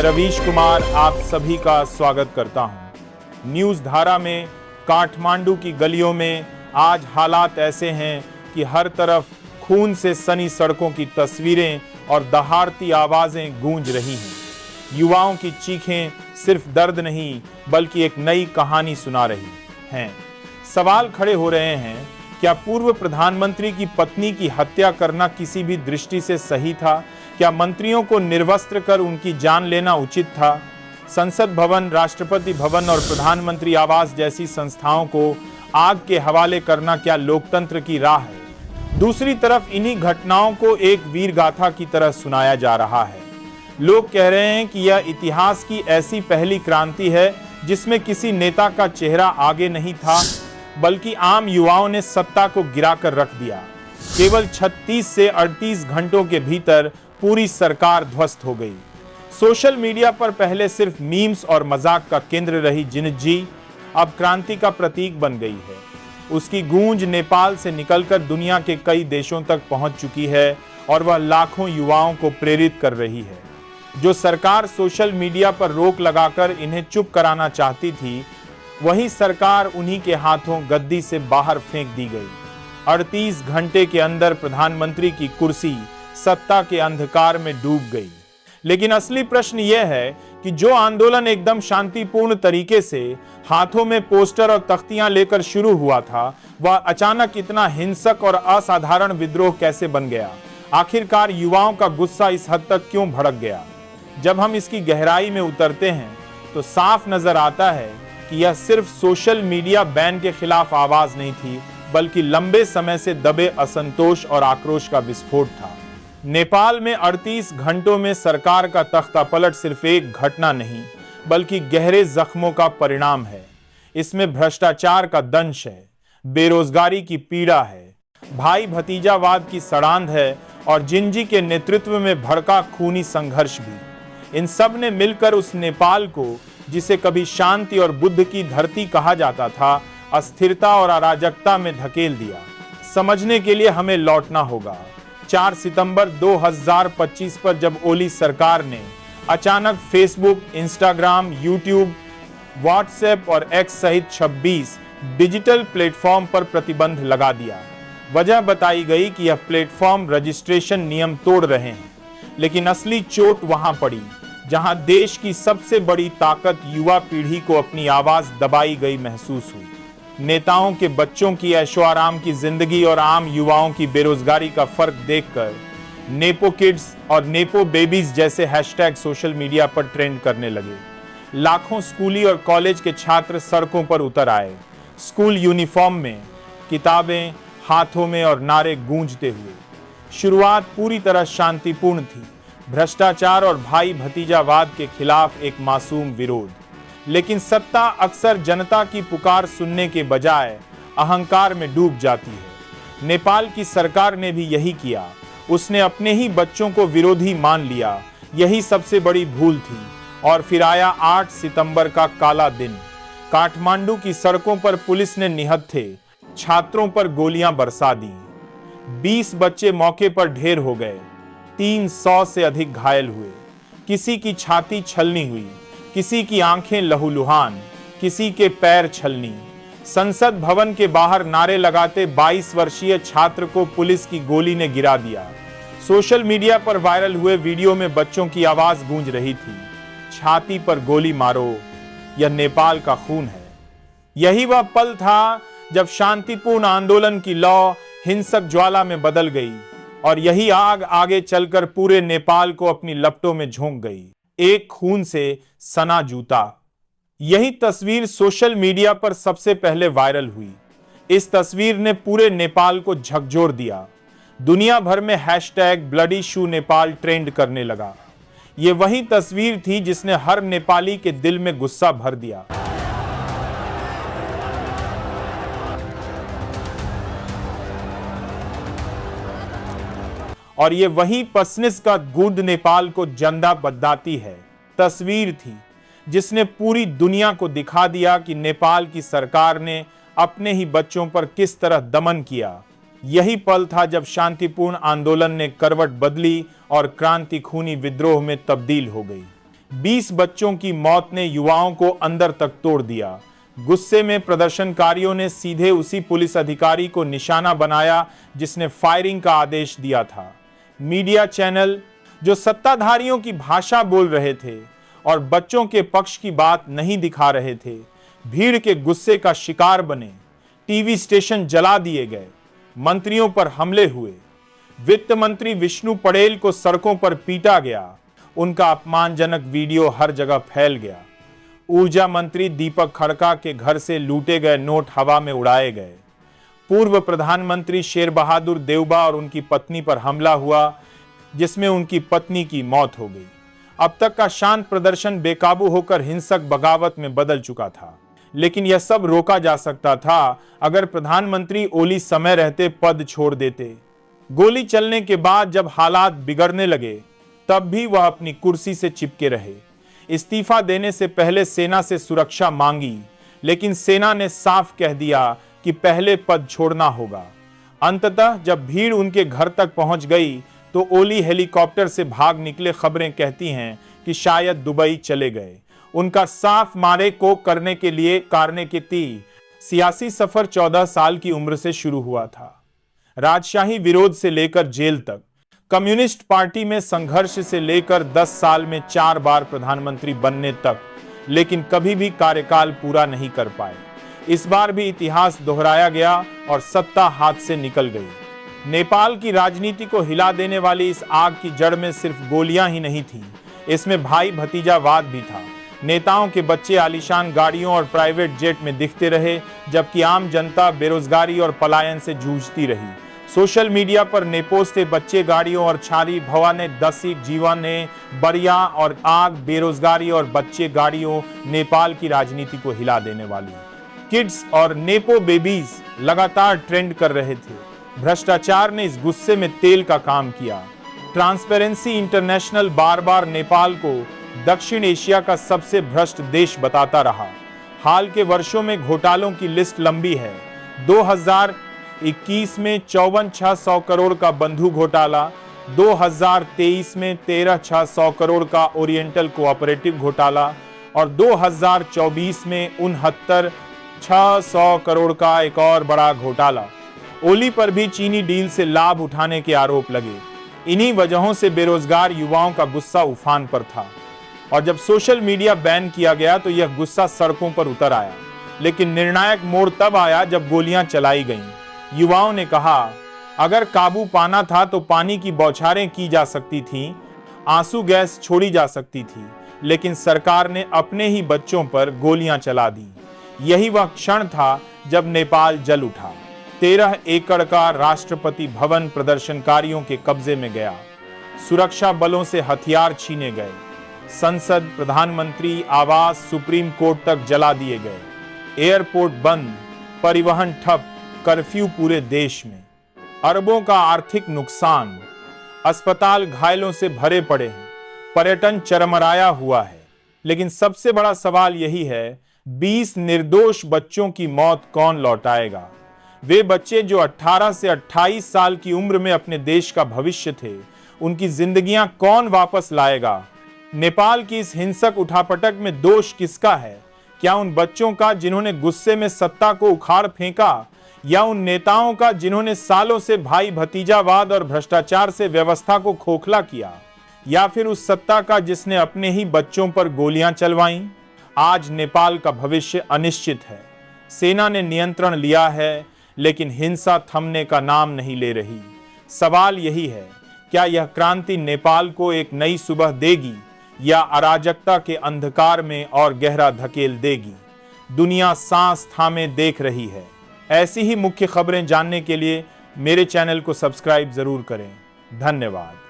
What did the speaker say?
रवीश कुमार आप सभी का स्वागत करता हूं। न्यूज़ धारा में काठमांडू की गलियों में आज हालात ऐसे हैं कि हर तरफ खून से सनी सड़कों की तस्वीरें और दहाड़ती आवाजें गूंज रही हैं। युवाओं की चीखें सिर्फ दर्द नहीं बल्कि एक नई कहानी सुना रही हैं। सवाल खड़े हो रहे हैं, क्या पूर्व प्रधानमंत्री की पत्नी की हत्या करना किसी भी दृष्टि से सही था? क्या मंत्रियों को निर्वस्त्र कर उनकी जान लेना उचित था? संसद भवन, राष्ट्रपति भवन और प्रधानमंत्री आवास जैसी संस्थाओं को आग के हवाले करना क्या लोकतंत्र की राह है? दूसरी तरफ इन्हीं घटनाओं को एक वीर गाथा की तरह सुनाया जा रहा है। लोग कह रहे हैं कि यह इतिहास की ऐसी पहली क्रांति है जिसमें किसी नेता का चेहरा आगे नहीं था बल्कि आम युवाओं ने सत्ता को गिराकर रख दिया। केवल 36 से 38 घंटों के भीतर पूरी सरकार ध्वस्त हो गई। सोशल मीडिया पर पहले सिर्फ मीम्स और मजाक का केंद्र रही जिनजी अब क्रांति का प्रतीक बन गई है। उसकी गूंज नेपाल से निकलकर दुनिया के कई देशों तक पहुंच चुकी है और वह लाखों युवाओं को प्रेरित कर रही है। जो सरकार सोशल मीडिया पर रोक लगाकर इन्हें चुप कराना चाहती थी, वही सरकार उन्हीं के हाथों गद्दी से बाहर फेंक दी गई। 38 घंटे के अंदर प्रधानमंत्री की कुर्सी सत्ता के अंधकार में डूब गई। लेकिन असली प्रश्न यह है कि जो आंदोलन एकदम शांतिपूर्ण तरीके से हाथों में पोस्टर और तख्तियां लेकर शुरू हुआ था, वह अचानक इतना हिंसक और असाधारण विद्रोह कैसे बन गया? आखिरकार युवाओं का गुस्सा इस हद तक क्यों भड़क गया? जब हम इसकी गहराई में उतरते हैं तो साफ नजर आता है कि यह सिर्फ सोशल मीडिया बैन के खिलाफ आवाज नहीं थी बल्कि लंबे समय से दबे असंतोष और आक्रोश का विस्फोट था। नेपाल में 38 घंटों में सरकार का तख्तापलट सिर्फ एक घटना नहीं बल्कि गहरे जख्मों का परिणाम है। इसमें भ्रष्टाचार का दंश है, बेरोजगारी की पीड़ा है, भाई भतीजावाद की सड़ांध है और जिंजी के नेतृत्व में भड़का खूनी संघर्ष भी। इन सब ने मिलकर उस नेपाल को, जिसे कभी शांति और बुद्ध की धरती कहा जाता था, अस्थिरता और अराजकता में धकेल दिया। समझने के लिए हमें लौटना होगा 4 सितंबर 2025 पर, जब ओली सरकार ने अचानक फेसबुक, इंस्टाग्राम, यूट्यूब, व्हाट्सएप और एक्स सहित 26 डिजिटल प्लेटफॉर्म पर प्रतिबंध लगा दिया। वजह बताई गई कि यह प्लेटफॉर्म रजिस्ट्रेशन नियम तोड़ रहे हैं। लेकिन असली चोट वहां पड़ी जहां देश की सबसे बड़ी ताकत युवा पीढ़ी को अपनी आवाज दबाई गई महसूस हुई। नेताओं के बच्चों की ऐशो-आराम की जिंदगी और आम युवाओं की बेरोजगारी का फर्क देखकर नेपो किड्स और नेपो बेबीज जैसे हैशटैग सोशल मीडिया पर ट्रेंड करने लगे। लाखों स्कूली और कॉलेज के छात्र सड़कों पर उतर आए, स्कूल यूनिफॉर्म में, किताबें हाथों में और नारे गूंजते हुए। शुरुआत पूरी तरह शांतिपूर्ण थी, भ्रष्टाचार और भाई भतीजावाद के खिलाफ एक मासूम विरोध। लेकिन सत्ता अक्सर जनता की पुकार सुनने के बजाय अहंकार में डूब जाती है। नेपाल की सरकार ने भी यही किया। उसने अपने ही बच्चों को विरोधी मान लिया। यही सबसे बड़ी भूल थी। और फिर आया 8 सितंबर का काला दिन। काठमांडू की सड़कों पर पुलिस ने निहत्थे छात्रों पर गोलियां बरसा दी। 20 बच्चे मौके पर ढेर हो गए। 300 से अधिक घायल हुए। किसी की छाती छलनी हुई, किसी की आंखें लहूलुहान, किसी के पैर छलनी। संसद भवन के बाहर नारे लगाते 22 वर्षीय छात्र को पुलिस की गोली ने गिरा दिया। सोशल मीडिया पर वायरल हुए वीडियो में बच्चों की आवाज गूंज रही थी, छाती पर गोली मारो, यह नेपाल का खून है। यही वह पल था जब शांतिपूर्ण आंदोलन की लौ हिंसक ज्वाला में बदल गई और यही आग आगे चलकर पूरे नेपाल को अपनी लपटों में झोंक गई। एक खून से सना जूता। यही तस्वीर सोशल मीडिया पर सबसे पहले वायरल हुई। इस तस्वीर ने पूरे नेपाल को झकझोर दिया। दुनिया भर में हैशटैग ब्लडी शू नेपाल ट्रेंड करने लगा। यह वही तस्वीर थी जिसने हर नेपाली के दिल में गुस्सा भर दिया। और ये वही पसनिस का गूंद नेपाल को जंदा बददाती है तस्वीर थी जिसने पूरी दुनिया को दिखा दिया कि नेपाल की सरकार ने अपने ही बच्चों पर किस तरह दमन किया। यही पल था जब शांतिपूर्ण आंदोलन ने करवट बदली और क्रांति खूनी विद्रोह में तब्दील हो गई। 20 बच्चों की मौत ने युवाओं को अंदर तक तोड़ दिया। गुस्से में प्रदर्शनकारियों ने सीधे उसी पुलिस अधिकारी को निशाना बनाया जिसने फायरिंग का आदेश दिया था। मीडिया चैनल जो सत्ताधारियों की भाषा बोल रहे थे और बच्चों के पक्ष की बात नहीं दिखा रहे थे, भीड़ के गुस्से का शिकार बने। टीवी स्टेशन जला दिए गए, मंत्रियों पर हमले हुए, वित्त मंत्री विष्णु पटेल को सड़कों पर पीटा गया, उनका अपमानजनक वीडियो हर जगह फैल गया। ऊर्जा मंत्री दीपक खड़का के घर से लूटे गए नोट हवा में उड़ाए गए। पूर्व प्रधानमंत्री शेर बहादुर देउबा और उनकी पत्नी पर हमला हुआ, जिसमें उनकी पत्नी की मौत हो गई। अब तक का शांत प्रदर्शन बेकाबू होकर हिंसक बगावत में बदल चुका था, लेकिन यह सब रोका जा सकता था अगर प्रधानमंत्री ओली समय रहते पद छोड़ देते। गोली चलने के बाद जब हालात बिगड़ने लगे, तब भी वह अपनी कुर्सी से चिपके रहे। इस्तीफा देने से पहले सेना से सुरक्षा मांगी, लेकिन सेना ने साफ कह दिया कि पहले पद छोड़ना होगा। अंततः जब भीड़ उनके घर तक पहुंच गई तो ओली हेलीकॉप्टर से भाग निकले। खबरें कहती हैं कि शायद दुबई चले गए। उनका साफ मारे को करने के लिए कारने सियासी सफर 14 साल की उम्र से शुरू हुआ था। राजशाही विरोध से लेकर जेल तक, कम्युनिस्ट पार्टी में संघर्ष से लेकर 10 साल में 4 बार प्रधानमंत्री बनने तक, लेकिन कभी भी कार्यकाल पूरा नहीं कर पाए। इस बार भी इतिहास दोहराया गया और सत्ता हाथ से निकल गई। नेपाल की राजनीति को हिला देने वाली इस आग की जड़ में सिर्फ गोलियां ही नहीं थी, इसमें भाई भतीजावाद भी था। नेताओं के बच्चे आलीशान गाड़ियों और प्राइवेट जेट में दिखते रहे, जबकि आम जनता बेरोजगारी और पलायन से जूझती रही। सोशल मीडिया पर नेपोस्ते बच्चे गाड़ियों और छारी भवा ने दसिक जीवा ने बरिया और आग, बेरोजगारी और बच्चे गाड़ियों नेपाल की राजनीति को हिला देने वाली। किड्स और नेपो बेबीज लगातार ट्रेंड कर रहे थे। भ्रष्टाचार ने इस गुस्से में तेल का काम किया। ट्रांसपेरेंसी इंटरनेशनल बार बार नेपाल को दक्षिण एशिया का सबसे भ्रष्ट देश बताता रहा। हाल के वर्षों में घोटालों की लिस्ट लंबी है। 2021 में 54,600 करोड़ का बंधु घोटाला, 2023 में 13,600 करोड़ का ओरिएंटल कोऑपरेटिव घोटाला और 2024 में 69,600 करोड़ का एक और बड़ा घोटाला। ओली पर भी चीनी डील से लाभ उठाने के आरोप लगे। इन्हीं वजहों से बेरोजगार युवाओं का गुस्सा उफान पर था और जब सोशल मीडिया बैन किया गया तो यह गुस्सा सड़कों पर उतर आया। लेकिन निर्णायक मोड़ तब आया जब गोलियां चलाई गईं। युवाओं ने कहा, अगर काबू पाना था तो पानी की बौछारें की जा सकती थीं, आंसू गैस छोड़ी जा सकती थी, लेकिन सरकार ने अपने ही बच्चों पर गोलियां चला दी। यही वह क्षण था जब नेपाल जल उठा। 13 एकड़ का राष्ट्रपति भवन प्रदर्शनकारियों के कब्जे में गया। सुरक्षा बलों से हथियार छीने गए। संसद, प्रधानमंत्री आवास, सुप्रीम कोर्ट तक जला दिए गए। एयरपोर्ट बंद, परिवहन ठप, कर्फ्यू पूरे देश में। अरबों का आर्थिक नुकसान, अस्पताल घायलों से भरे पड़े हैं, पर्यटन चरमराया हुआ है। लेकिन सबसे बड़ा सवाल यही है, 20 निर्दोष बच्चों की मौत कौन लौटाएगा? वे बच्चे जो 18 से 28 साल की उम्र में अपने देश का भविष्य थे, उनकी जिंदगियां कौन वापस लाएगा? नेपाल की इस हिंसक उठापटक में दोष किसका है? क्या उन बच्चों का जिन्होंने गुस्से में सत्ता को उखाड़ फेंका, या उन नेताओं का जिन्होंने सालों से भाई भतीजावाद और भ्रष्टाचार से व्यवस्था को खोखला किया, या फिर उस सत्ता का जिसने अपने ही बच्चों पर गोलियां चलवाईं? आज नेपाल का भविष्य अनिश्चित है। सेना ने नियंत्रण लिया है, लेकिन हिंसा थमने का नाम नहीं ले रही। सवाल यही है, क्या यह क्रांति नेपाल को एक नई सुबह देगी या अराजकता के अंधकार में और गहरा धकेल देगी? दुनिया सांस थामे देख रही है। ऐसी ही मुख्य खबरें जानने के लिए मेरे चैनल को सब्सक्राइब जरूर करें। धन्यवाद।